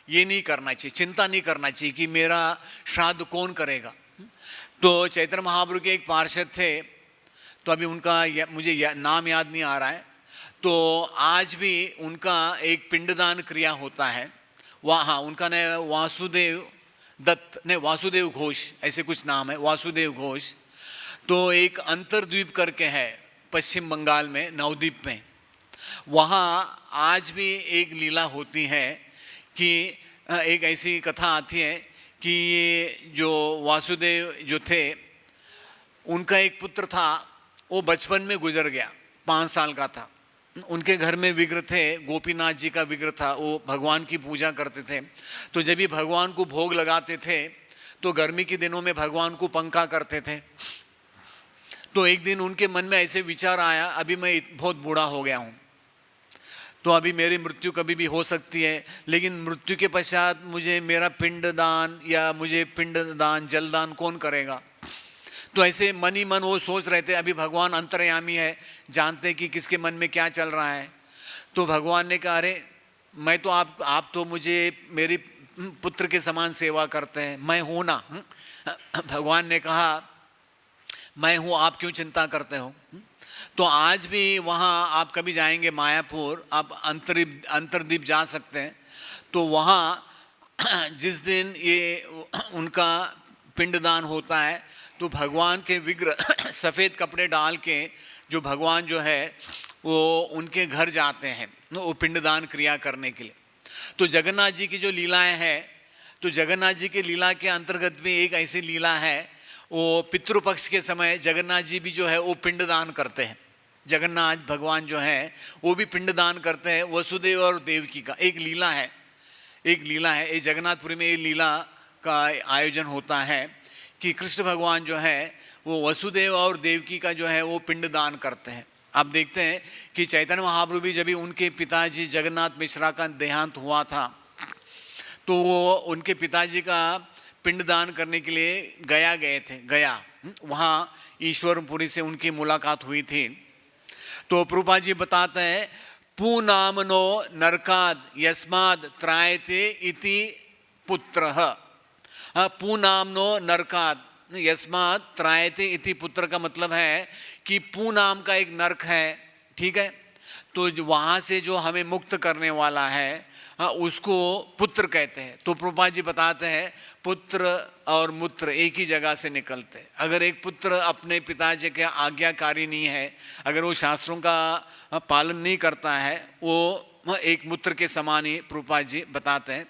ये नहीं करना चाहिए, चिंता नहीं करना चाहिए कि मेरा श्राद्ध कौन करेगा। तो चैतन्य महाप्रभु के एक पार्षद थे, तो अभी उनका मुझे नाम याद नहीं आ रहा है, तो आज भी उनका एक पिंडदान क्रिया होता है वहाँ। उनका नाम वासुदेव दत्त ने, वासुदेव घोष ऐसे कुछ नाम है, वासुदेव घोष। तो एक अंतरद्वीप करके है पश्चिम बंगाल में, नवद्वीप में, वहाँ आज भी एक लीला होती है कि एक ऐसी कथा आती है कि ये जो वासुदेव जो थे उनका एक पुत्र था, वो बचपन में गुजर गया, 5 साल का था। उनके घर में विग्रह थे, गोपीनाथ जी का विग्रह था, वो भगवान की पूजा करते थे। तो जब भी भगवान को भोग लगाते थे तो गर्मी के दिनों में भगवान को पंखा करते थे। तो एक दिन उनके मन में ऐसे विचार आया, अभी मैं बहुत बूढ़ा हो गया हूँ, तो अभी मेरी मृत्यु कभी भी हो सकती है, लेकिन मृत्यु के पश्चात मुझे मेरा पिंडदान या मुझे पिंडदान जलदान कौन करेगा। तो ऐसे मन ही मन वो सोच रहे थे, अभी भगवान अंतर्यामी है, जानते कि किसके मन में क्या चल रहा है। तो भगवान ने कहा, अरे मैं तो आप तो मुझे मेरी पुत्र के समान सेवा करते हैं, मैं हूँ ना। भगवान ने कहा, मैं हूँ, आप क्यों चिंता करते हो। तो आज भी वहाँ आप कभी जाएंगे मायापुर, आप अंतरद्वीप जा सकते हैं। तो वहाँ जिस दिन ये उनका पिंडदान होता है तो भगवान के विग्रह सफ़ेद कपड़े डाल के जो भगवान जो है वो उनके घर जाते हैं वो पिंडदान क्रिया करने के लिए। तो जगन्नाथ जी की जो लीलाएं हैं, तो जगन्नाथ जी के लीला के अंतर्गत भी एक ऐसी लीला है, वो पितृपक्ष के समय जगन्नाथ जी भी जो है वो पिंडदान करते हैं। जगन्नाथ भगवान जो है वो भी पिंडदान करते हैं। वसुदेव और देवकी का एक लीला है, ये जगन्नाथपुरी में ये लीला का आयोजन होता है कि कृष्ण भगवान जो है वो वसुदेव और देवकी का जो है वो पिंडदान करते हैं। आप देखते हैं कि चैतन्य महाप्रभु भी जब भी उनके पिताजी जगन्नाथ मिश्रा का देहांत हुआ था तो वो उनके पिताजी का पिंडदान करने के लिए गया गए थे, गया वहाँ ईश्वरपुरी से उनकी मुलाकात हुई थी। तो प्रभुपाद जी बताते हैं पूनामनो नरकाद यस्माद त्रायते इति पुत्रः। पूनामनो नरकाद यस्माद त्रायते इति पुत्र का मतलब है कि पू नाम का एक नरक है, ठीक है, तो वहाँ से जो हमें मुक्त करने वाला है उसको पुत्र कहते हैं। तो प्रभुपाद जी बताते हैं पुत्र और मूत्र एक ही जगह से निकलते हैं। अगर एक पुत्र अपने पिताजी के आज्ञाकारी नहीं है, अगर वो शास्त्रों का पालन नहीं करता है, वो एक मूत्र के समान ही प्रभुपाद जी बताते हैं।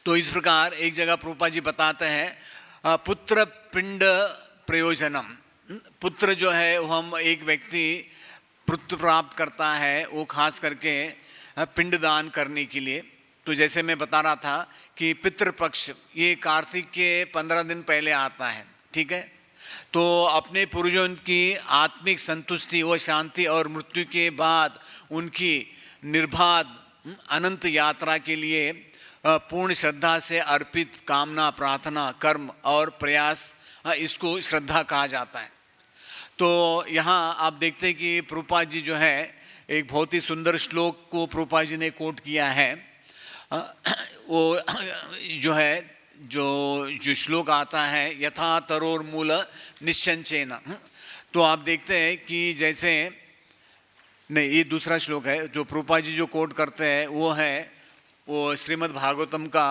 तो इस प्रकार एक जगह प्रभुपाद जी बताते हैं पुत्र पिंड प्रयोजनम। पुत्र जो है वो हम एक व्यक्ति पुत्र प्राप्त करता है वो खास करके पिंडदान करने के लिए। तो जैसे मैं बता रहा था कि पितृपक्ष ये कार्तिक के 15 दिन पहले आता है, ठीक है। तो अपने पूर्वजों की आत्मिक संतुष्टि व शांति और मृत्यु के बाद उनकी निर्बाध अनंत यात्रा के लिए पूर्ण श्रद्धा से अर्पित कामना, प्रार्थना, कर्म और प्रयास, इसको श्रद्धा कहा जाता है। तो यहाँ आप देखते हैं कि प्रभुपाद जी जो है एक बहुत ही सुंदर श्लोक को प्रभुपाद जी ने कोट किया है। वो जो है जो श्लोक आता है यथा तरोर्मूल निश्चंचेन। तो आप देखते हैं कि जैसे नहीं, ये दूसरा श्लोक है जो प्रभुपाद जी जो कोट करते हैं वो श्रीमद् भागवतम का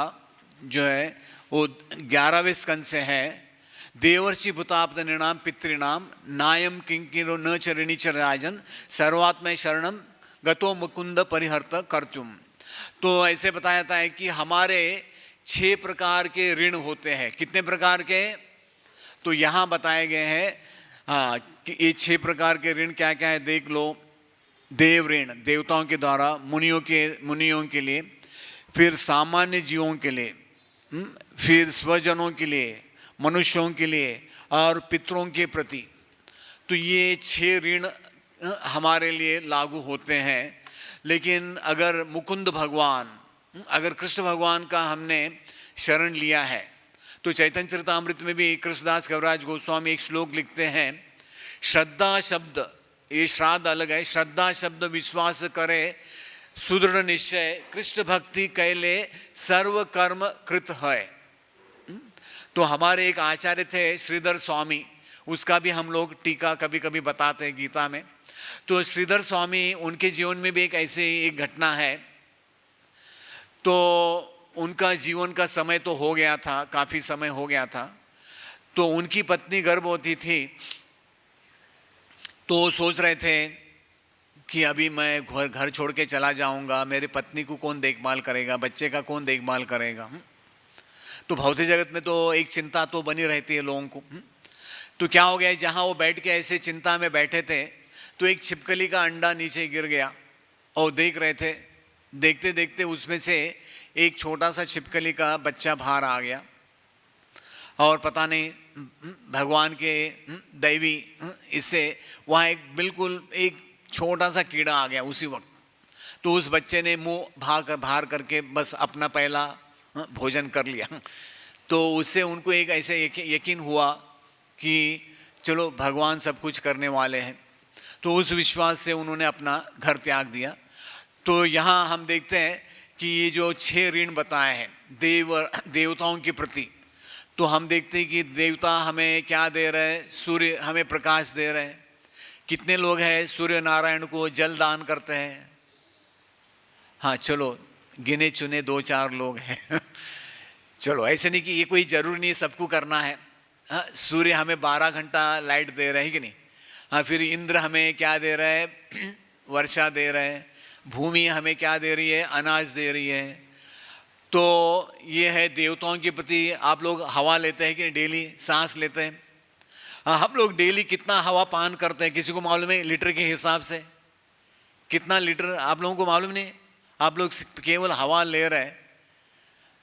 जो है वो 11वें स्कंद से है। देवर्षि भूताप्त निर्णाम पितृणाम नायम किंकिरो न च ऋणी च राजन सर्वात्मय शरणम गतो मुकुंद परिहर्त कर्तुम। तो ऐसे बताया जाता है कि हमारे 6 प्रकार के ऋण होते हैं। कितने प्रकार के? तो यहाँ बताए गए हैं कि ये 6 प्रकार के ऋण क्या क्या है देख लो। देव ऋण, देवताओं के द्वारा मुनियों के लिए, फिर सामान्य जीवों के लिए, फिर स्वजनों के लिए, मनुष्यों के लिए और पितरों के प्रति। तो ये 6 ऋण हमारे लिए लागू होते हैं। लेकिन अगर मुकुंद भगवान, अगर कृष्ण भगवान का हमने शरण लिया है तो चैतन्य चरितामृत में भी कृष्णदास कविराज गोस्वामी एक श्लोक लिखते हैं, श्रद्धा शब्द, ये श्राद्ध अलग है, श्रद्धा शब्द विश्वास करे सुदृढ़ निश्चय कृष्ण भक्ति कैले सर्व कर्म कृत है। तो हमारे एक आचार्य थे श्रीधर स्वामी, उसका भी हम लोग टीका कभी कभी बताते हैं गीता में। तो श्रीधर स्वामी उनके जीवन में भी एक ऐसी एक घटना है। तो उनका जीवन का समय तो हो गया था, काफ़ी समय हो गया था। तो उनकी पत्नी गर्भवती थी। तो सोच रहे थे कि अभी मैं घर छोड़ के चला जाऊंगा, मेरे पत्नी को कौन देखभाल करेगा, बच्चे का कौन देखभाल करेगा। तो भौतिक जगत में तो एक चिंता तो बनी रहती है लोगों को। तो क्या हो गया, जहाँ वो बैठ के ऐसे चिंता में बैठे थे तो एक छिपकली का अंडा नीचे गिर गया और देख रहे थे। देखते देखते उसमें से एक छोटा सा छिपकली का बच्चा बाहर आ गया और पता नहीं भगवान के दैवी इससे वहाँ एक बिल्कुल एक छोटा सा कीड़ा आ गया उसी वक्त। तो उस बच्चे ने मुंह बाहर करके बस अपना पहला भोजन कर लिया। तो उससे उनको एक ऐसे यकीन हुआ कि चलो भगवान सब कुछ करने वाले हैं। तो उस विश्वास से उन्होंने अपना घर त्याग दिया। तो यहाँ हम देखते हैं कि ये जो 6 ऋण बताए हैं देवताओं के प्रति, तो हम देखते हैं कि देवता हमें क्या दे रहे हैं, सूर्य हमें प्रकाश दे रहे हैं। कितने लोग हैं सूर्य नारायण को जल दान करते हैं? हाँ चलो गिने चुने 2-4 लोग हैं। चलो ऐसे नहीं कि ये कोई जरूरी नहीं सबको करना है। हाँ, सूर्य हमें 12 घंटा लाइट दे रहे हैं कि नहीं। हाँ, फिर इंद्र हमें क्या दे रहा है, वर्षा दे रहे हैं। भूमि हमें क्या दे रही है, अनाज दे रही है। तो ये है देवताओं के प्रति। आप लोग हवा लेते हैं कि डेली सांस लेते हैं? हाँ, हम लोग डेली कितना हवा पान करते हैं किसी को मालूम है? लीटर के हिसाब से कितना लीटर आप लोगों को मालूम नहीं। आप लोग केवल हवा ले रहे हैं।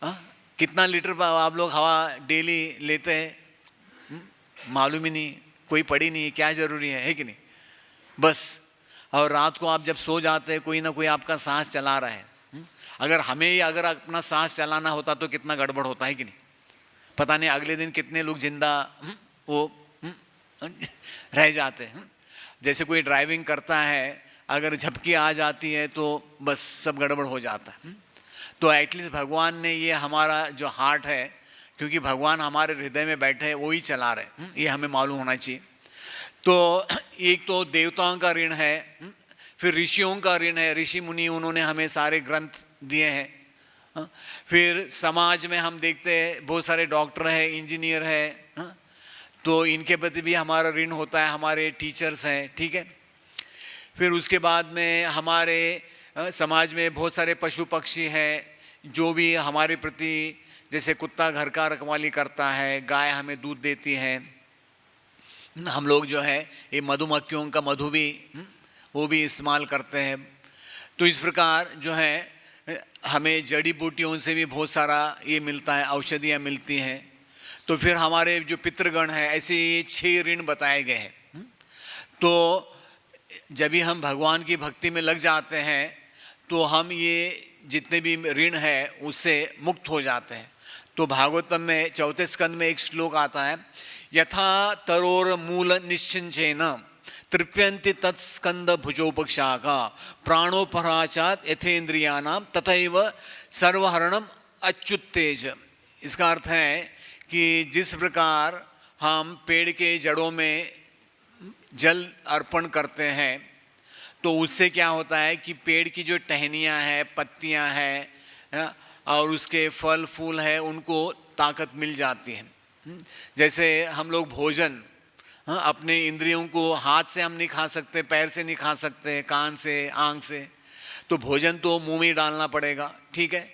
हाँ, कितना लीटर आप लोग हवा डेली लेते हैं मालूम ही नहीं, कोई पड़ी नहीं, क्या ज़रूरी है कि नहीं बस। और रात को आप जब सो जाते हैं कोई ना कोई आपका सांस चला रहा है। अगर हमें ही अगर अपना सांस चलाना होता तो कितना गड़बड़ होता है कि नहीं। पता नहीं अगले दिन कितने लोग जिंदा वो रह जाते हैं। जैसे कोई ड्राइविंग करता है, अगर झपकी आ जाती है तो बस सब गड़बड़ हो जाता है। तो एटलीस्ट भगवान ने ये हमारा जो हार्ट है, क्योंकि भगवान हमारे हृदय में बैठे हैं, वो ही चला रहे, ये हमें मालूम होना चाहिए। तो एक तो देवताओं का ऋण है, फिर ऋषियों का ऋण है, ऋषि मुनि उन्होंने हमें सारे ग्रंथ दिए हैं। फिर समाज में हम देखते हैं बहुत सारे डॉक्टर हैं, इंजीनियर हैं, तो इनके प्रति भी हमारा ऋण होता है, हमारे टीचर्स हैं, ठीक है। फिर उसके बाद में हमारे समाज में बहुत सारे पशु पक्षी हैं जो भी हमारे प्रति, जैसे कुत्ता घर का रखवाली करता है, गाय हमें दूध देती है, हम लोग जो है ये मधुमक्खियों का मधु भी वो भी इस्तेमाल करते हैं। तो इस प्रकार जो है हमें जड़ी बूटियों से भी बहुत सारा ये मिलता है, औषधियाँ मिलती हैं। तो फिर हमारे जो पितृगण हैं, ऐसे ये 6 ऋण बताए गए हैं। तो जब भी हम भगवान की भक्ति में लग जाते हैं तो हम ये जितने भी ऋण है उससे मुक्त हो जाते हैं। तो भागवतम में 4 स्कंद में एक श्लोक आता है, यथा तरोर मूल निश्चिंचेन तृप्यन्ति तत्स्कंद भुजोपक्षाका प्राणोपराचात यथेन्द्रियानाम तथैव सर्वहरणम अच्युतेज। इसका अर्थ है कि जिस प्रकार हम पेड़ के जड़ों में जल अर्पण करते हैं तो उससे क्या होता है कि पेड़ की जो टहनियाँ हैं, पत्तियाँ हैं और उसके फल फूल है, उनको ताकत मिल जाती है। जैसे हम लोग भोजन अपने इंद्रियों को हाथ से हम नहीं खा सकते, पैर से नहीं खा सकते, कान से, आँख से, तो भोजन तो मुंह में डालना पड़ेगा, ठीक है।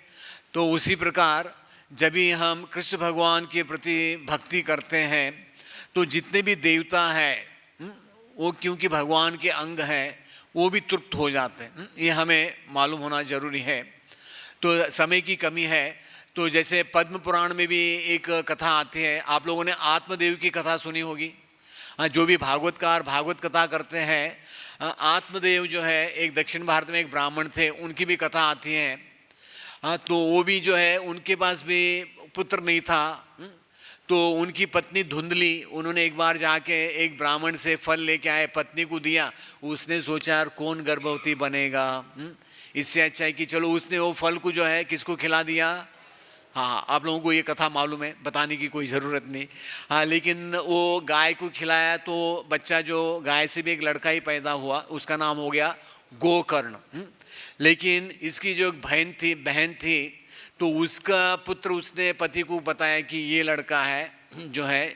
तो उसी प्रकार जब भी हम कृष्ण भगवान के प्रति भक्ति करते हैं तो जितने भी देवता हैं वो क्योंकि भगवान के अंग हैं वो भी तृप्त हो जाते हैं, ये हमें मालूम होना जरूरी है। तो समय की कमी है, तो जैसे पद्म पुराण में भी एक कथा आती है, आप लोगों ने आत्मदेव की कथा सुनी होगी। जो भी भागवतकार भागवत कथा करते हैं, आत्मदेव जो है एक दक्षिण भारत में एक ब्राह्मण थे, उनकी भी कथा आती है। तो वो भी जो है उनके पास भी पुत्र नहीं था, तो उनकी पत्नी धुंधली, उन्होंने एक बार जाके एक ब्राह्मण से फल लेके आए, पत्नी को दिया। उसने सोचा यार कौन गर्भवती बनेगा, इससे अच्छा है कि चलो, उसने वो फल को जो है किसको खिला दिया। हाँ, आप लोगों को ये कथा मालूम है, बताने की कोई ज़रूरत नहीं। हाँ, लेकिन वो गाय को खिलाया तो बच्चा जो गाय से भी एक लड़का ही पैदा हुआ, उसका नाम हो गया गोकर्ण। लेकिन इसकी जो बहन थी तो उसका पुत्र, उसने पति को बताया कि ये लड़का है जो है,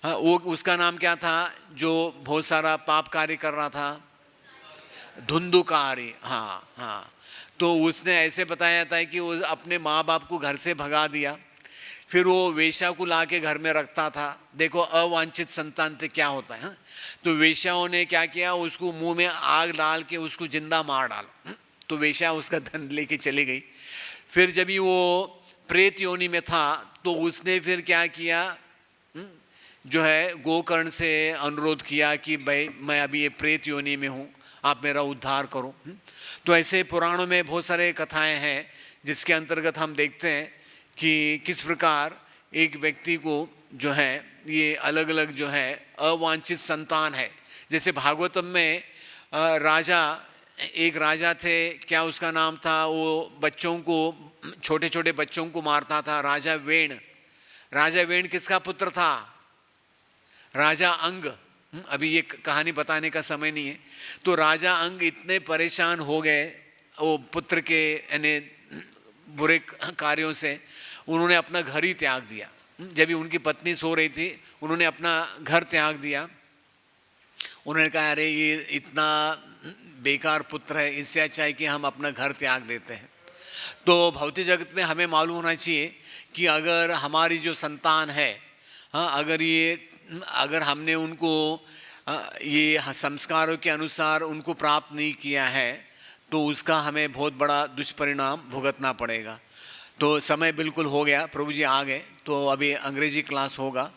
वो उसका नाम क्या था, जो बहुत सारा पाप कार्य कर रहा था, धुंधुकारी। हाँ हाँ, तो उसने ऐसे बताया था कि वो अपने माँ बाप को घर से भगा दिया, फिर वो वेश्या को ला के घर में रखता था। देखो अवांछित संतान से क्या होता है। तो वेश्याओं ने क्या किया, उसको मुंह में आग डाल के उसको जिंदा मार डाला। तो वेश्या उसका धन लेके चली गई। फिर जब ही वो प्रेत योनि में था तो उसने फिर क्या किया, जो है गोकर्ण से अनुरोध किया कि भाई मैं अभी ये प्रेत योनि में हूँ, आप मेरा उद्धार करो। तो ऐसे पुराणों में बहुत सारे कथाएं हैं जिसके अंतर्गत हम देखते हैं कि किस प्रकार एक व्यक्ति को जो है ये अलग अलग जो है अवांछित संतान है। जैसे भागवतम में एक राजा थे, क्या उसका नाम था, वो बच्चों को, छोटे छोटे बच्चों को मारता था, राजा वेण। राजा वेण किसका पुत्र था, राजा अंग। अभी ये कहानी बताने का समय नहीं है। तो राजा अंग इतने परेशान हो गए वो पुत्र के यानी बुरे कार्यों से, उन्होंने अपना घर ही त्याग दिया। जब भी उनकी पत्नी सो रही थी उन्होंने अपना घर त्याग दिया। उन्होंने कहा अरे ये इतना बेकार पुत्र है, इससे अच्छा है कि हम अपना घर त्याग देते हैं। तो भौतिक जगत में हमें मालूम होना चाहिए कि अगर हमारी जो संतान है, अगर हमने उनको ये संस्कारों के अनुसार उनको प्राप्त नहीं किया है तो उसका हमें बहुत बड़ा दुष्परिणाम भुगतना पड़ेगा। तो समय बिल्कुल हो गया, प्रभु जी आ गए, तो अभी अंग्रेजी क्लास होगा।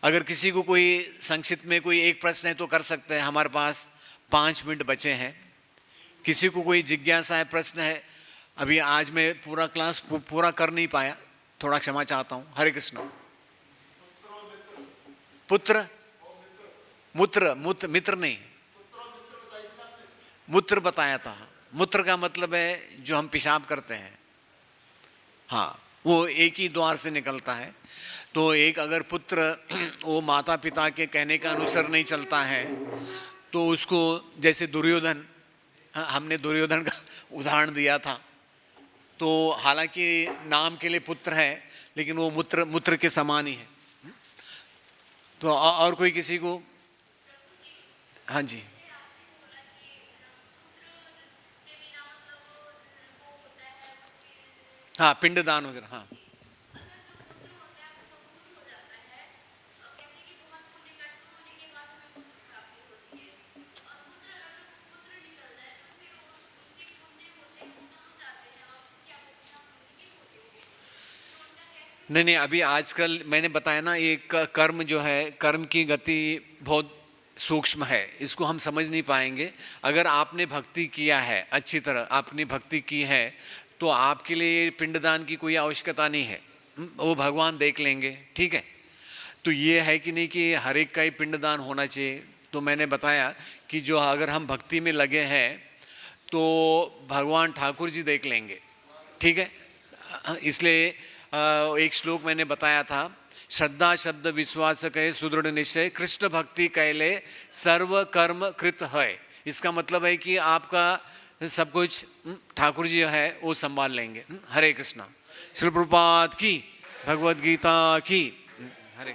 अगर किसी को कोई संक्षिप्त में कोई एक प्रश्न है तो कर सकते हैं, हमारे पास 5 मिनट बचे हैं। किसी को कोई जिज्ञासा है, प्रश्न है? अभी आज मैं पूरा क्लास पूरा कर नहीं पाया, थोड़ा क्षमा चाहता हूँ। हरे कृष्ण। पुत्र मूत्र मूत्र मित्र नहीं, मूत्र बताया था। मूत्र का मतलब है जो हम पेशाब करते हैं, हाँ, वो एक ही द्वार से निकलता है। तो एक अगर पुत्र वो माता पिता के कहने का अनुसार नहीं चलता है तो उसको, जैसे दुर्योधन, हमने दुर्योधन का उदाहरण दिया था, तो हालांकि नाम के लिए पुत्र है लेकिन वो मूत्र मूत्र के समान ही है। तो और कोई किसी को? हाँ जी, हाँ पिंडदान वगैरह, हाँ। नहीं नहीं, अभी आजकल मैंने बताया ना, ये कर्म जो है, कर्म की गति बहुत सूक्ष्म है, इसको हम समझ नहीं पाएंगे। अगर आपने भक्ति किया है, अच्छी तरह आपने भक्ति की है, तो आपके लिए पिंडदान की कोई आवश्यकता नहीं है, वो भगवान देख लेंगे, ठीक है। तो ये है कि नहीं कि हर एक का ही पिंडदान होना चाहिए। तो मैंने बताया कि जो अगर हम भक्ति में लगे हैं तो भगवान ठाकुर जी देख लेंगे, ठीक है। इसलिए एक श्लोक मैंने बताया था, श्रद्धा शब्द विश्वास कहे सुदृढ़ निश्चय, कृष्ण भक्ति कहले सर्व कर्म कृत है। इसका मतलब है कि आपका सब कुछ ठाकुर जी है वो संभाल लेंगे। हरे कृष्णा। श्रील प्रभुपाद की, भगवद गीता की। हरे